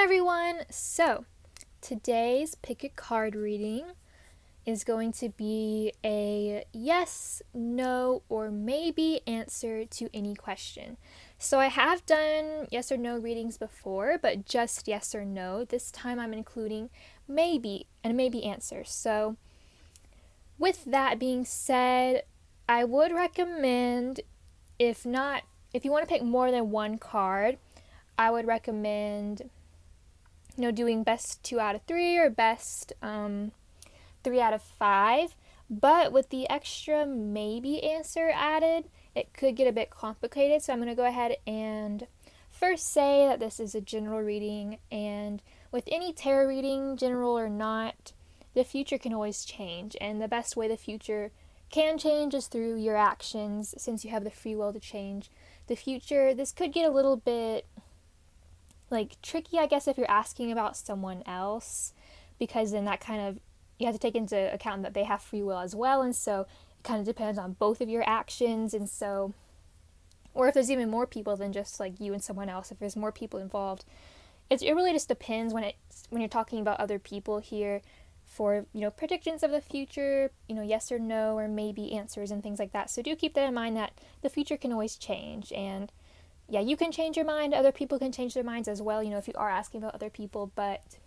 Hi everyone! So, today's pick a card reading is going to be a yes, no, or maybe answer to any question. So I have done yes or no readings before, but just yes or no. This time I'm including maybe and maybe answers. So with that being said, I would recommend, if you want to pick more than one card, I would recommend doing best 2 out of 3 or best 3 out of 5. But with the extra maybe answer added, it could get a bit complicated. So I'm going to go ahead and first say that this is a general reading, and with any tarot reading, general or not, the future can always change, and the best way the future can change is through your actions, since you have the free will to change the future. This could get a little bit tricky, I guess, if you're asking about someone else, because then that kind of, you have to take into account that they have free will as well, and so it kind of depends on both of your actions. And so, or if there's even more people than just like you and someone else, if there's more people involved, it really just depends when you're talking about other people here for predictions of the future, yes or no or maybe answers and things like that. So do keep that in mind, that the future can always change, and yeah, you can change your mind, other people can change their minds as well, if you are asking about other people. But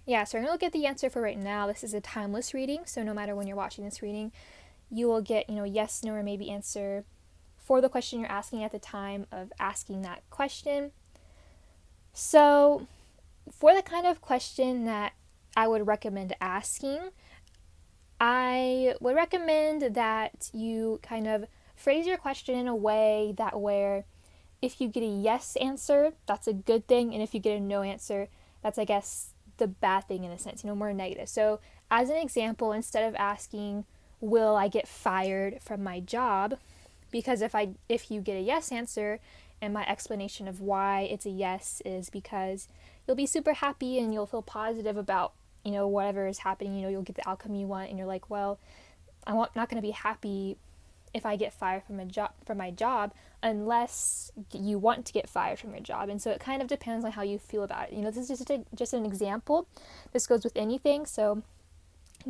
yeah, so I'm going to look at the answer for right now. This is a timeless reading, so no matter when you're watching this reading, you will get, yes, no, or maybe answer for the question you're asking at the time of asking that question. So for the kind of question that I would recommend asking, I would recommend that you kind of phrase your question in a way that where if you get a yes answer, that's a good thing, and if you get a no answer, that's, I guess, the bad thing in a sense, more negative. So as an example, instead of asking, will I get fired from my job? Because if you get a yes answer, and my explanation of why it's a yes is because you'll be super happy and you'll feel positive about, whatever is happening, you'll get the outcome you want, and you're like, well, I'm not going to be happy if I get fired from my job unless you want to get fired from your job. And so it kind of depends on how you feel about it. This is just an example. This goes with anything, so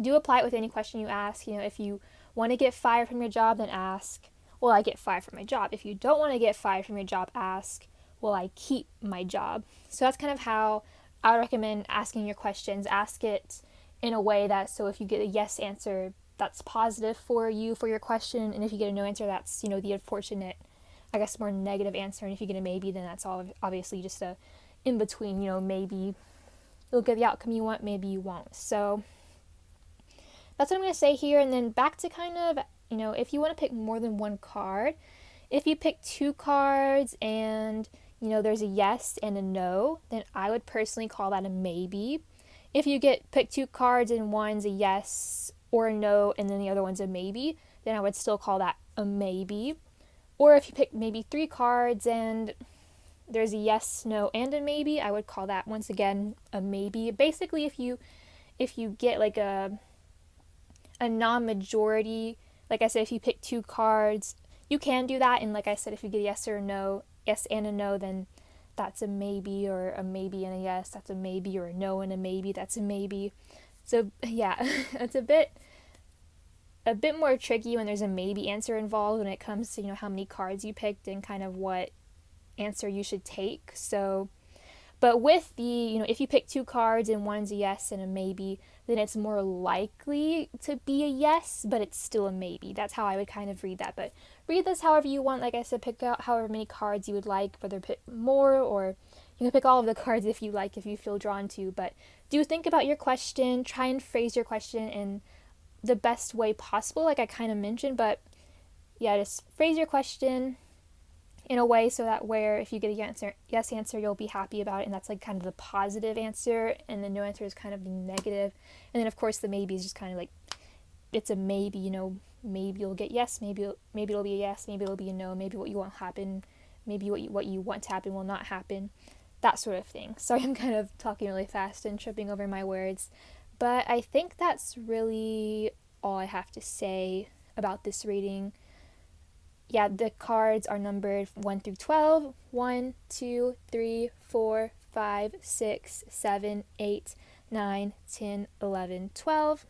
do apply it with any question you ask. If you want to get fired from your job, then ask, will I get fired from my job? If you don't want to get fired from your job, ask, will I keep my job? So that's kind of how I would recommend asking your questions. Ask it in a way that, so if you get a yes answer, that's positive for you, for your question, and if you get a no answer, that's, the unfortunate, I guess, more negative answer. And if you get a maybe, then that's all obviously just a in between, maybe you'll get the outcome you want, maybe you won't. So that's what I'm going to say here. And then back to kind of, if you want to pick more than one card, if you pick 2 cards and, there's a yes and a no, then I would personally call that a maybe. If you pick 2 cards and one's a yes or a no, and then the other one's a maybe, then I would still call that a maybe. Or if you pick maybe 3 cards and there's a yes, no, and a maybe, I would call that once again a maybe. Basically, if you get like a non-majority, like I said, if you pick 2 cards, you can do that. And like I said, if you get a yes or a no, yes and a no, then that's a maybe, or a maybe and a yes, that's a maybe, or a no and a maybe, that's a maybe. So yeah, it's a bit more tricky when there's a maybe answer involved when it comes to, how many cards you picked and kind of what answer you should take. So, but with the, if you pick 2 cards and one's a yes and a maybe, then it's more likely to be a yes, but it's still a maybe. That's how I would kind of read that. But read this however you want. Like I said, pick out however many cards you would like, whether pick more, or you can pick all of the cards if you like, if you feel drawn to. But do think about your question. Try and phrase your question in the best way possible, like I kind of mentioned. But yeah, just phrase your question in a way so that where if you get a yes answer, you'll be happy about it, and that's like kind of the positive answer, and the no answer is kind of the negative. And then of course the maybe is just kind of like, it's a maybe, maybe you'll get yes, maybe it'll be a yes, maybe it'll be a no, maybe what you want happen, maybe what you want to happen will not happen, that sort of thing. Sorry, I'm kind of talking really fast and tripping over my words, but I think that's really all I have to say about this reading. Yeah, the cards are numbered 1 through 12. 1, 2, 3, 4, 5, 6, 7, 8, 9, 10, 11, 12.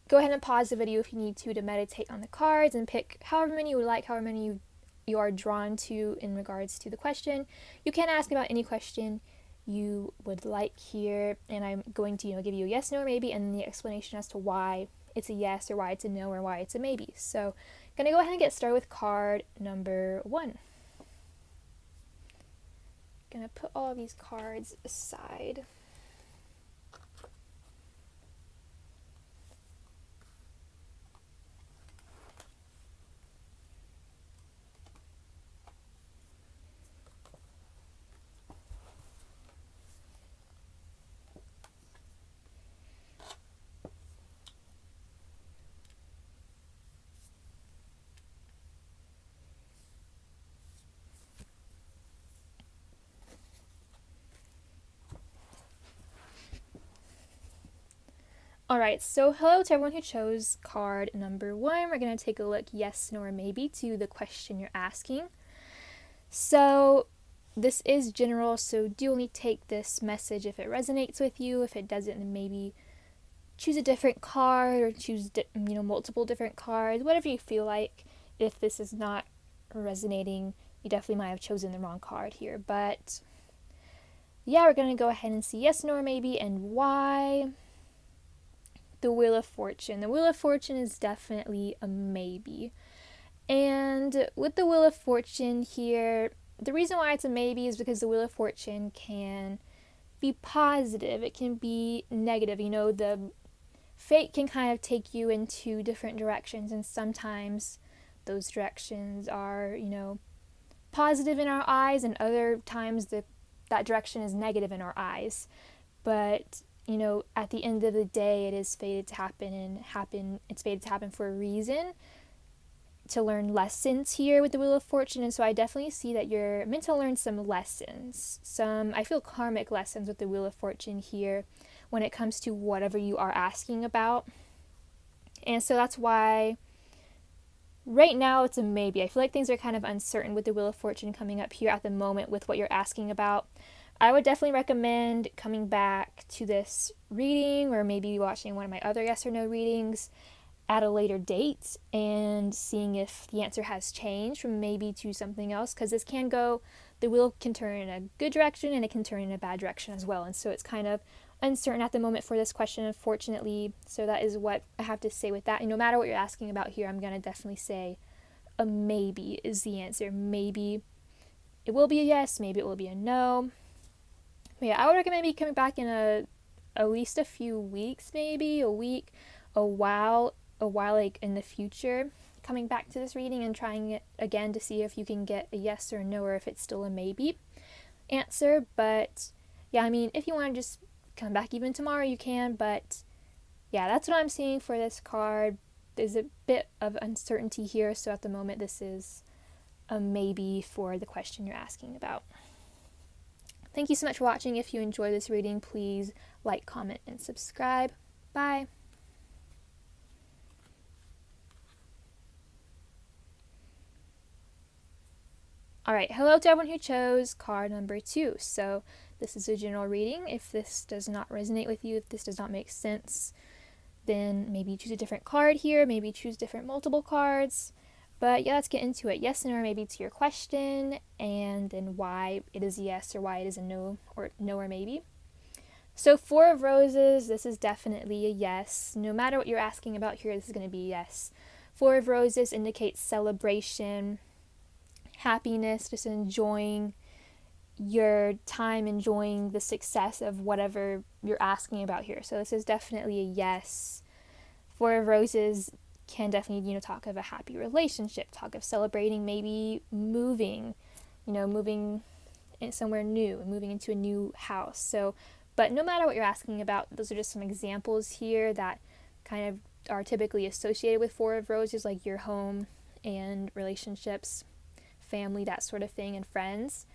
Go ahead and pause the video if you need to meditate on the cards and pick however many you would like, however many you are drawn to in regards to the question. You can ask about any question you would like here, and I'm going to give you a yes, no, or maybe, and the explanation as to why it's a yes or why it's a no or why it's a maybe. So I'm going to go ahead and get started with card number 1. Going to put all of these cards aside. Alright, so hello to everyone who chose card number 1. We're going to take a look, yes, no, or maybe, to the question you're asking. So this is general, so do only take this message if it resonates with you. If it doesn't, then maybe choose a different card or choose multiple different cards, whatever you feel like. If this is not resonating, you definitely might have chosen the wrong card here. But yeah, we're going to go ahead and see yes, no, or maybe, and why. The Wheel of Fortune. The Wheel of Fortune is definitely a maybe. And with the Wheel of Fortune here, the reason why it's a maybe is because the Wheel of Fortune can be positive. It can be negative. The fate can kind of take you in 2 different directions, and sometimes those directions are, positive in our eyes, and other times that direction is negative in our eyes. But at the end of the day, it is fated to happen, it's fated to happen for a reason, to learn lessons here with the Wheel of Fortune. And so I definitely see that you're meant to learn some lessons, I feel karmic lessons with the Wheel of Fortune here when it comes to whatever you are asking about. And so that's why right now it's a maybe. I feel like things are kind of uncertain with the Wheel of Fortune coming up here at the moment with what you're asking about. I would definitely recommend coming back to this reading, or maybe watching one of my other yes or no readings at a later date and seeing if the answer has changed from maybe to something else, because the wheel can turn in a good direction and it can turn in a bad direction as well. And so it's kind of uncertain at the moment for this question, unfortunately. So that is what I have to say with that. And no matter what you're asking about here, I'm going to definitely say a maybe is the answer. Maybe it will be a yes, maybe it will be a no. But yeah, I would recommend maybe coming back in at least a few weeks, maybe a week, a while like in the future, coming back to this reading and trying it again to see if you can get a yes or a no, or if it's still a maybe answer. But yeah, if you want to just come back even tomorrow, you can. But yeah, that's what I'm seeing for this card. There's a bit of uncertainty here, so at the moment this is a maybe for the question you're asking about. Thank you so much for watching. If you enjoyed this reading, please like, comment, and subscribe. Bye. Alright, hello to everyone who chose card number 2. So this is a general reading. If this does not resonate with you, if this does not make sense, then maybe choose a different card here, maybe choose different multiple cards. But yeah, let's get into it. Yes and or maybe to your question, and then why it is yes or why it is a no or maybe. So 4 of Roses, this is definitely a yes. No matter what you're asking about here, this is going to be yes. 4 of Roses indicates celebration, happiness, just enjoying your time, enjoying the success of whatever you're asking about here. So this is definitely a yes. 4 of Roses can definitely, talk of a happy relationship, talk of celebrating, maybe moving in somewhere new, moving into a new house. So, but no matter what you're asking about, those are just some examples here that kind of are typically associated with 4 of Roses, like your home and relationships, family, that sort of thing, and friends.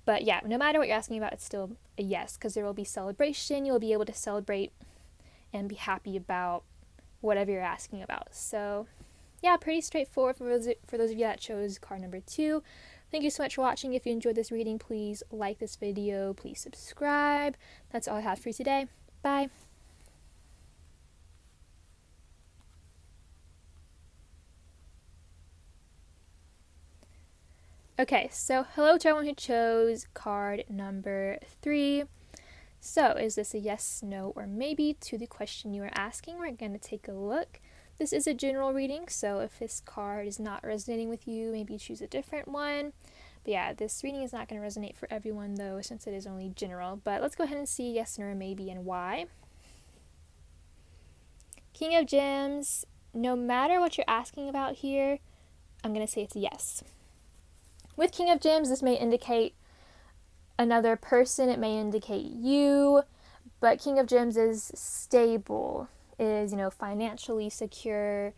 But yeah, no matter what you're asking about, it's still a yes, because there will be celebration. You'll be able to celebrate and be happy about whatever you're asking about. So yeah, pretty straightforward for those of you that chose card number 2. Thank you so much for watching. If you enjoyed this reading, please like this video, please subscribe. That's all I have for you today. Bye. Okay, so hello to everyone who chose card number 3. So, is this a yes, no, or maybe to the question you are asking? We're going to take a look. This is a general reading, so if this card is not resonating with you, maybe choose a different one. But yeah, this reading is not going to resonate for everyone though, since it is only general. But let's go ahead and see yes, no, or maybe and why. King of Gems, no matter what you're asking about here, I'm going to say it's a yes. With King of Gems, this may indicate another person, it may indicate you, but King of Gems is stable, is, financially secure,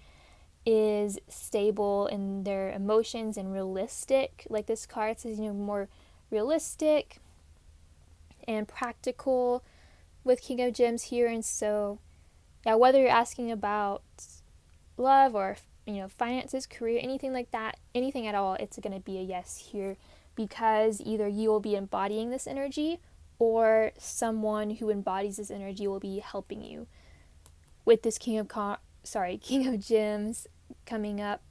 is stable in their emotions and realistic. Like this card says, more realistic and practical with King of Gems here. And so, yeah, whether you're asking about love or finances, career, anything like that, anything at all, it's going to be a yes here, because either you will be embodying this energy or someone who embodies this energy will be helping you with this King of Gems coming up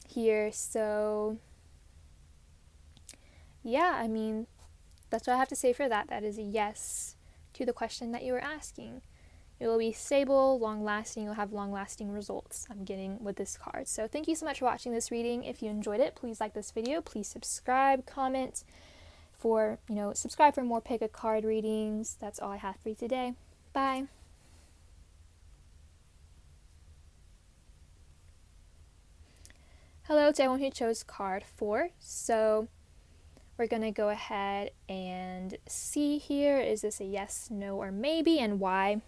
here. So yeah, that's what I have to say for that. That is a yes to the question that you were asking. It will be stable, long-lasting, you'll have long-lasting results I'm getting with this card. So thank you so much for watching this reading. If you enjoyed it, please like this video, please subscribe, comment subscribe for more pick a card readings. That's all I have for you today. Bye. Hello to everyone who chose card 4. So we're going to go ahead and see here, is this a yes, no, or maybe, and why?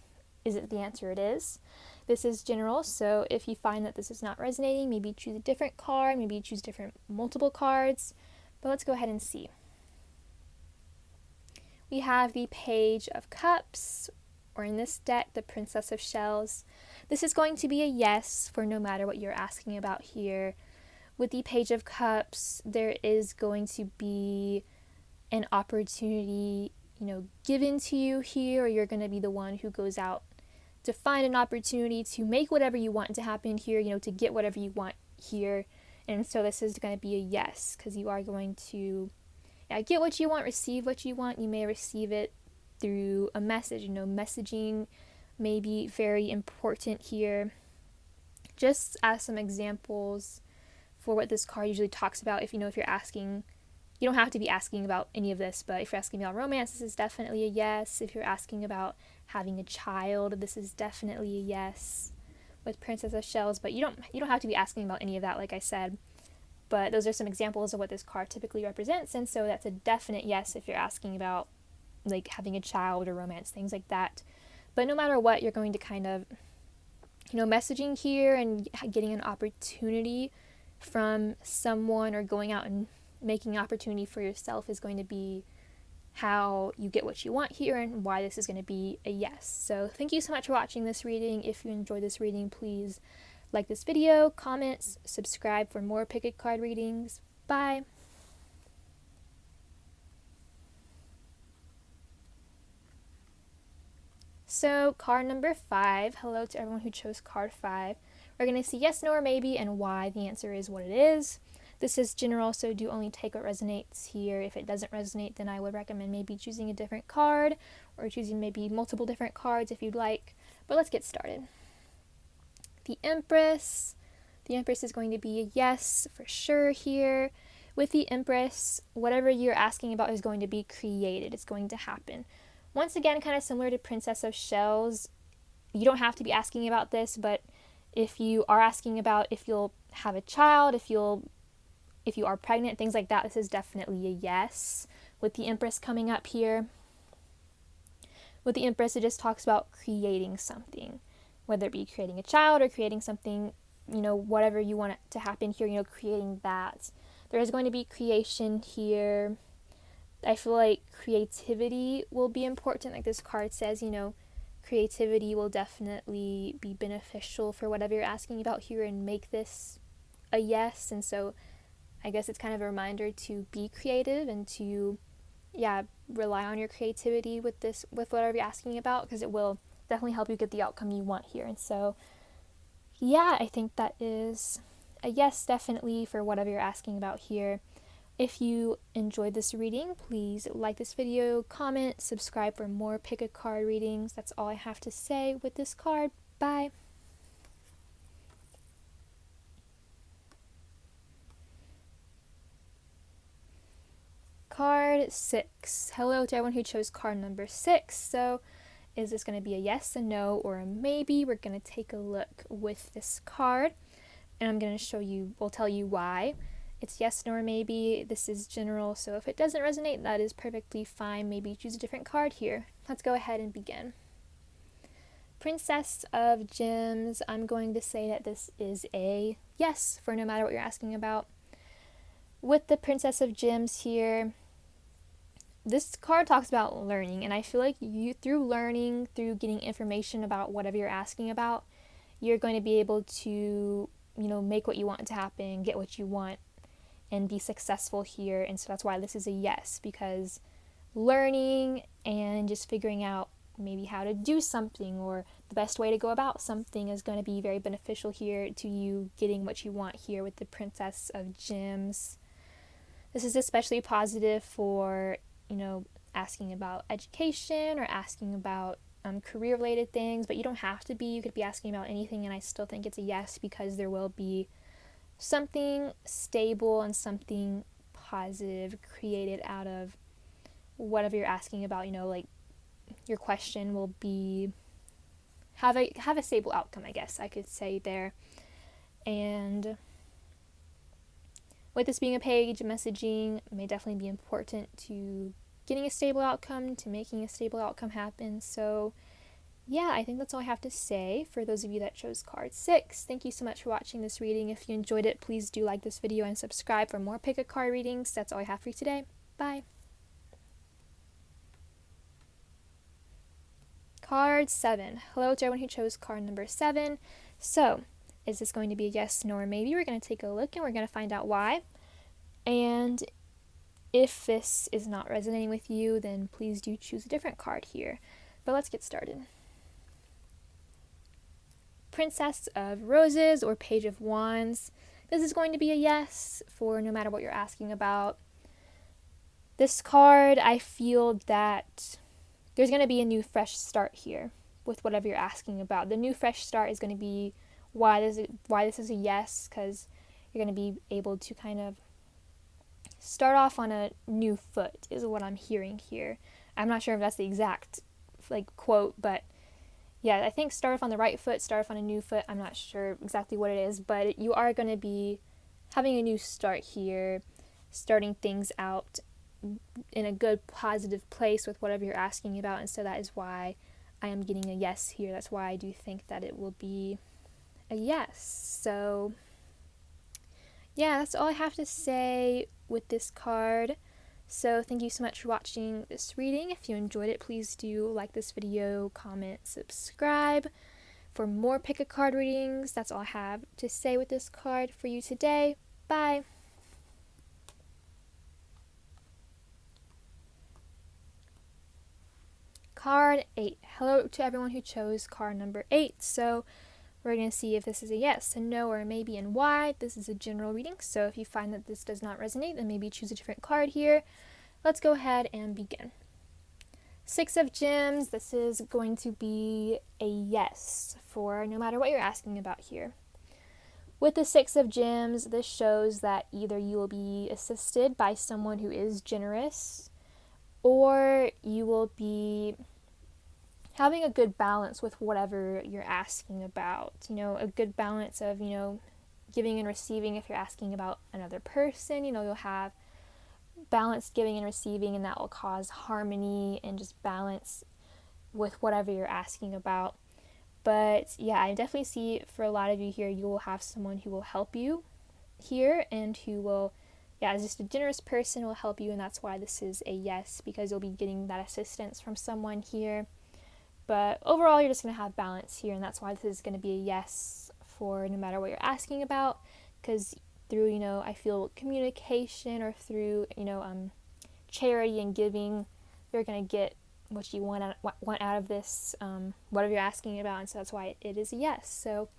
Is it the answer? It is. This is general, so if you find that this is not resonating, maybe choose a different card, maybe choose multiple cards, but let's go ahead and see. We have the Page of Cups, or in this deck, the Princess of Shells. This is going to be a yes for no matter what you're asking about here. With the Page of Cups, there is going to be an opportunity, given to you here, or you're going to be the one who goes out to find an opportunity to make whatever you want to happen here, to get whatever you want here. And so this is going to be a yes, because you are going to get what you want, receive what you want. You may receive it through a message. Messaging may be very important here. Just as some examples for what this card usually talks about, if you're asking, you don't have to be asking about any of this, but if you're asking about romance, this is definitely a yes. If you're asking about having a child, this is definitely a yes with Princess of Shells, but you don't have to be asking about any of that, like I said. But those are some examples of what this card typically represents, and so that's a definite yes if you're asking about like having a child or romance, things like that. But no matter what, you're going to kind of, messaging here and getting an opportunity from someone or going out and making an opportunity for yourself is going to be how you get what you want here and why this is going to be a yes. So thank you so much for watching this reading. If you enjoyed this reading, please like this video, comments, subscribe for more pick a card readings. Bye. So card number 5, hello to everyone who chose card 5. We're going to see yes, no, or maybe and why. The answer is what it is. This is general, so do only take what resonates here. If it doesn't resonate, then I would recommend maybe choosing a different card or choosing maybe multiple different cards if you'd like. But let's get started. The Empress. The Empress is going to be a yes for sure here. With the Empress, whatever you're asking about is going to be created. It's going to happen. Once again, kind of similar to Princess of Shells, you don't have to be asking about this, but if you are asking about if you'll have a child, if you are pregnant, things like that, this is definitely a yes. With the Empress coming up here, with the Empress, it just talks about creating something, whether it be creating a child or creating something, whatever you want it to happen here, creating that. There is going to be creation here. I feel like creativity will be important. Like this card says, creativity will definitely be beneficial for whatever you're asking about here and make this a yes. And so I guess it's kind of a reminder to be creative and to, rely on your creativity with whatever you're asking about, because it will definitely help you get the outcome you want here. And so, I think that is a yes, definitely, for whatever you're asking about here. If you enjoyed this reading, please like this video, comment, subscribe for more pick a card readings. That's all I have to say with this card. Bye. Card 6. Hello to everyone who chose card number 6. So, is this going to be a yes, a no, or a maybe? We're going to take a look with this card, and I'm going to tell you why. It's yes, no, or maybe. This is general, so if it doesn't resonate, that is perfectly fine. Maybe choose a different card here. Let's go ahead and begin. Princess of Gems, I'm going to say that this is a yes for no matter what you're asking about. With the Princess of Gems here, this card talks about learning, and I feel like through learning, through getting information about whatever you're asking about, you're going to be able to, make what you want to happen, get what you want, and be successful here. And so that's why this is a yes, because learning and just figuring out maybe how to do something or the best way to go about something is going to be very beneficial here to you getting what you want here with the Princess of Gems. This is especially positive for, asking about education or asking about career related things, but you don't have to be. You could be asking about anything, and I still think it's a yes, because there will be something stable and something positive created out of whatever you're asking about. Like your question will be have a stable outcome, I guess I could say there. And with this being a page, messaging may definitely be important to getting a stable outcome, to making a stable outcome happen. So I think that's all I have to say for those of you that chose card 6. Thank you so much for watching this reading. If you enjoyed it, please do like this video and subscribe for more pick a card readings. That's all I have for you today. Bye. Card 7. Hello to everyone who chose card number 7. So, is this going to be a yes, no, or maybe? We're going to take a look and we're going to find out why. And if this is not resonating with you, then please do choose a different card here. But let's get started. Princess of Roses or Page of Wands. This is going to be a yes for no matter what you're asking about. This card, I feel that there's going to be a new fresh start here with whatever you're asking about. The new fresh start is going to be why this is a yes, because you're going to be able to kind of start off on a new foot is what I'm hearing here. I'm not sure if that's the exact quote, but I think start off on the right foot, start off on a new foot. I'm not sure exactly what it is, but you are going to be having a new start here, starting things out in a good, positive place with whatever you're asking about. And so that is why I am getting a yes here. That's why I do think that it will be a yes. So, that's all I have to say with this card. So thank you so much for watching this reading. If you enjoyed it, please do like this video, comment, subscribe for more pick a card readings. That's all I have to say with this card for you today. Bye. Card 8. Hello to everyone who chose card number 8. So we're going to see if this is a yes, a no, or a maybe, and why. This is a general reading, so if you find that this does not resonate, then maybe choose a different card here. Let's go ahead and begin. 6 of Gems. This is going to be a yes for no matter what you're asking about here. With the 6 of Gems, this shows that either you will be assisted by someone who is generous, or you will be having a good balance with whatever you're asking about. A good balance of, giving and receiving. If you're asking about another person, you'll have balanced giving and receiving, and that will cause harmony and just balance with whatever you're asking about. But I definitely see for a lot of you here, you will have someone who will help you here and who will, is just a generous person, will help you, and that's why this is a yes, because you'll be getting that assistance from someone here. But overall, you're just going to have balance here, and that's why this is going to be a yes for no matter what you're asking about, because through, I feel communication or through, charity and giving, you're going to get what you want out of this, whatever you're asking about, and so that's why it is a yes. So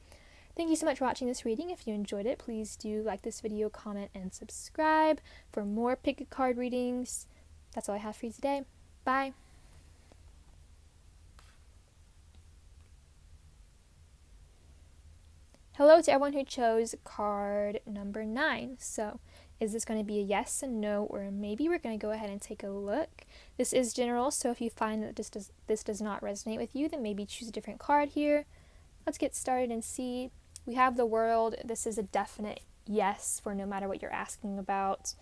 thank you so much for watching this reading. If you enjoyed it, please do like this video, comment, and subscribe for more pick a card readings. That's all I have for you today. Bye. Hello to everyone who chose card number 9. So is this going to be a yes, a no, or a maybe? We're going to go ahead and take a look. This is general, so if you find that this does not resonate with you, then maybe choose a different card here. Let's get started and see. We have the World. This is a definite yes for no matter what you're asking about.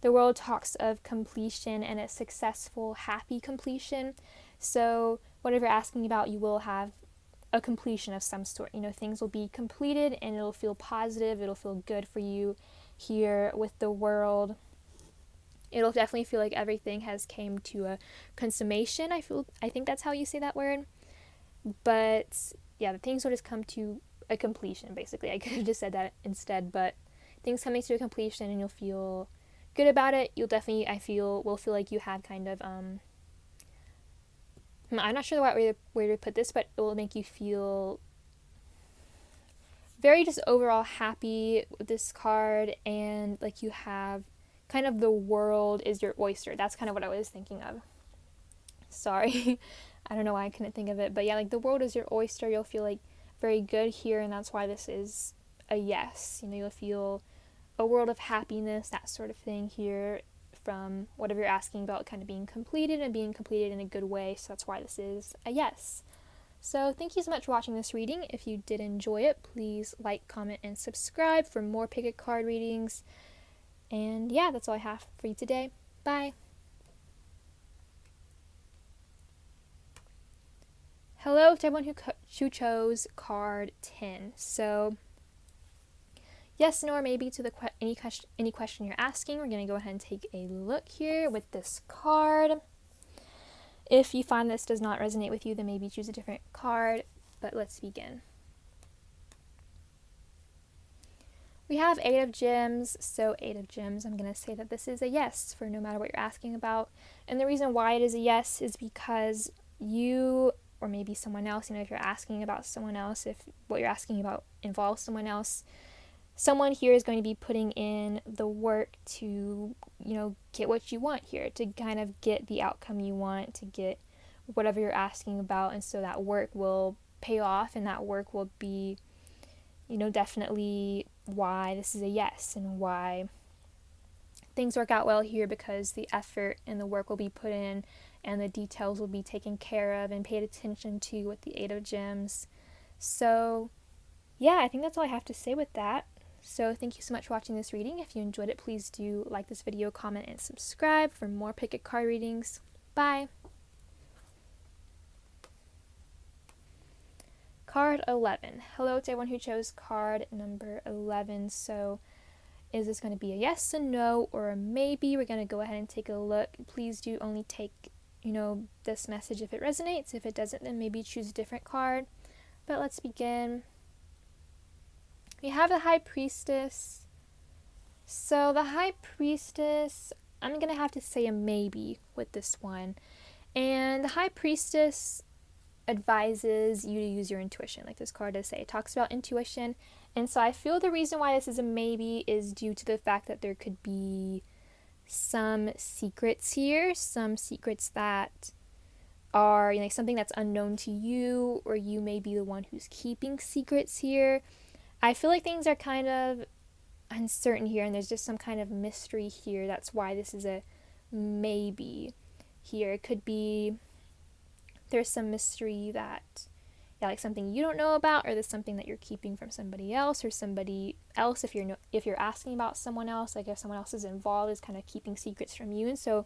The World talks of completion and a successful, happy completion. So whatever you're asking about, you will have a completion of some sort. Things will be completed and it'll feel positive. It'll feel good for you here with the World. It'll definitely feel like everything has came to a consummation. I think that's how you say that word. But yeah, the things will just come to a completion, basically. I could have just said that instead, but things coming to a completion and you'll feel good about it. You'll definitely, will feel like you have kind of, I'm not sure the right way to put this, but it will make you feel very just overall happy with this card, and like you have kind of the world is your oyster. That's kind of what I was thinking of. Sorry. I don't know why I couldn't think of it, but yeah, like the world is your oyster. You'll feel like very good here, and that's why this is a yes. You'll feel a world of happiness, that sort of thing here, from whatever you're asking about kind of being completed and being completed in a good way. So that's why this is a yes. So thank you so much for watching this reading. If you did enjoy it, please like, comment, and subscribe for more pick a card readings. And yeah, that's all I have for you today. Bye. Hello to everyone who chose card 10. So yes, no, or maybe to any question you're asking. We're going to go ahead and take a look here with this card. If you find this does not resonate with you, then maybe choose a different card. But let's begin. We have 8 of Gems. So 8 of Gems, I'm going to say that this is a yes for no matter what you're asking about. And the reason why it is a yes is because you, or maybe someone else, if you're asking about someone else, if what you're asking about involves someone else, someone here is going to be putting in the work to, get what you want here, to kind of get the outcome you want, to get whatever you're asking about. And so that work will pay off, and that work will be, definitely why this is a yes, and why things work out well here, because the effort and the work will be put in, and the details will be taken care of and paid attention to with the 8 of Gems. So yeah, I think that's all I have to say with that. So thank you so much for watching this reading. If you enjoyed it, please do like this video, comment, and subscribe for more pick a card readings. Bye. Card 11. Hello to everyone who chose card number 11. So is this going to be a yes, a no, or a maybe? We're going to go ahead and take a look. Please do only take, this message if it resonates. If it doesn't, then maybe choose a different card. But let's begin. We have the High Priestess. So the High Priestess, I'm going to have to say a maybe with this one. And the High Priestess advises you to use your intuition, like this card does say. It talks about intuition. And so I feel the reason why this is a maybe is due to the fact that there could be some secrets here, some secrets that are, something that's unknown to you, or you may be the one who's keeping secrets here. I feel like things are kind of uncertain here, and there's just some kind of mystery here. That's why this is a maybe here. It could be there's some mystery that, like something you don't know about, or there's something that you're keeping from somebody else, or somebody else, if you're asking about someone else, like if someone else is involved, is kind of keeping secrets from you. And so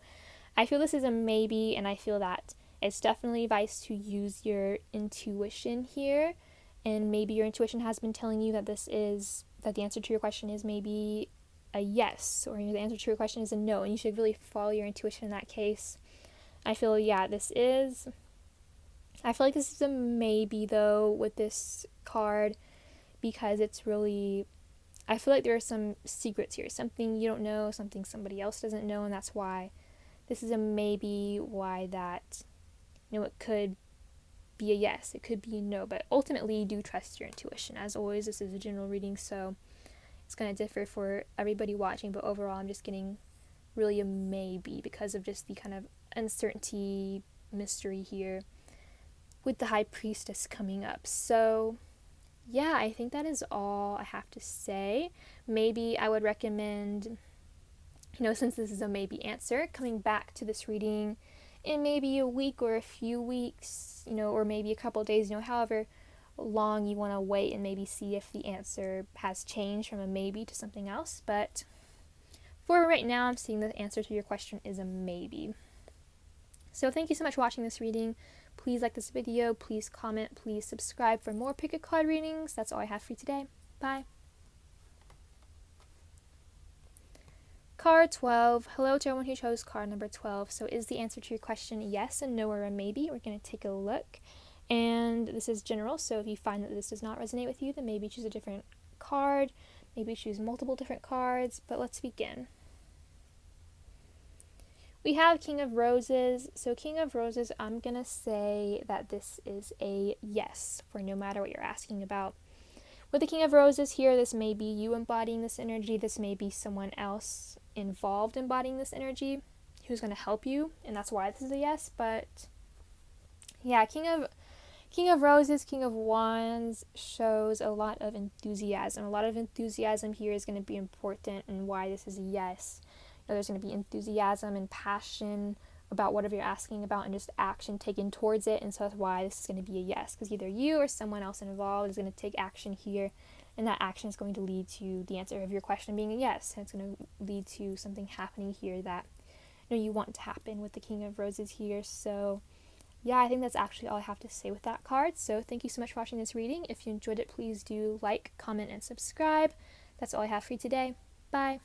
I feel this is a maybe, and I feel that it's definitely advice to use your intuition here. And maybe your intuition has been telling you that that the answer to your question is maybe a yes, or the answer to your question is a no, and you should really follow your intuition in that case. I feel, I feel like this is a maybe, though, with this card, because it's really, I feel like there are some secrets here, something you don't know, something somebody else doesn't know, and that's why this is a maybe, why that, it could be a yes, it could be a no, but ultimately do trust your intuition. As always, this is a general reading, so it's going to differ for everybody watching, but overall I'm just getting really a maybe because of just the kind of uncertainty, mystery here with the High Priestess coming up. So yeah, I think that is all I have to say. Maybe I would recommend, since this is a maybe answer, coming back to this reading in maybe a week or a few weeks, or maybe a couple days, however long you want to wait and maybe see if the answer has changed from a maybe to something else. But for right now, I'm seeing the answer to your question is a maybe. So thank you so much for watching this reading. Please like this video, please comment, please subscribe for more pick a card readings. That's all I have for you today. Bye. Card 12. Hello to everyone who chose card number 12. So is the answer to your question yes, and no, or a maybe? We're going to take a look. And this is general, so if you find that this does not resonate with you, then maybe choose a different card. Maybe choose multiple different cards, but let's begin. We have King of Roses. So King of Roses, I'm going to say that this is a yes for no matter what you're asking about. With the King of Roses here, this may be you embodying this energy. This may be someone else involved embodying this energy who's going to help you, and that's why this is a yes. But yeah, King of Roses, King of Wands shows a lot of enthusiasm. A lot of enthusiasm here is going to be important, and why this is a yes. There's going to be enthusiasm and passion about whatever you're asking about, and just action taken towards it, and so that's why this is going to be a yes, because either you or someone else involved is going to take action here, and that action is going to lead to the answer of your question being a yes, and it's going to lead to something happening here that you want to happen with the King of Roses here. So yeah, I think that's actually all I have to say with that card. So thank you so much for watching this reading. If you enjoyed it, please do like, comment, and subscribe. That's all I have for you today. Bye.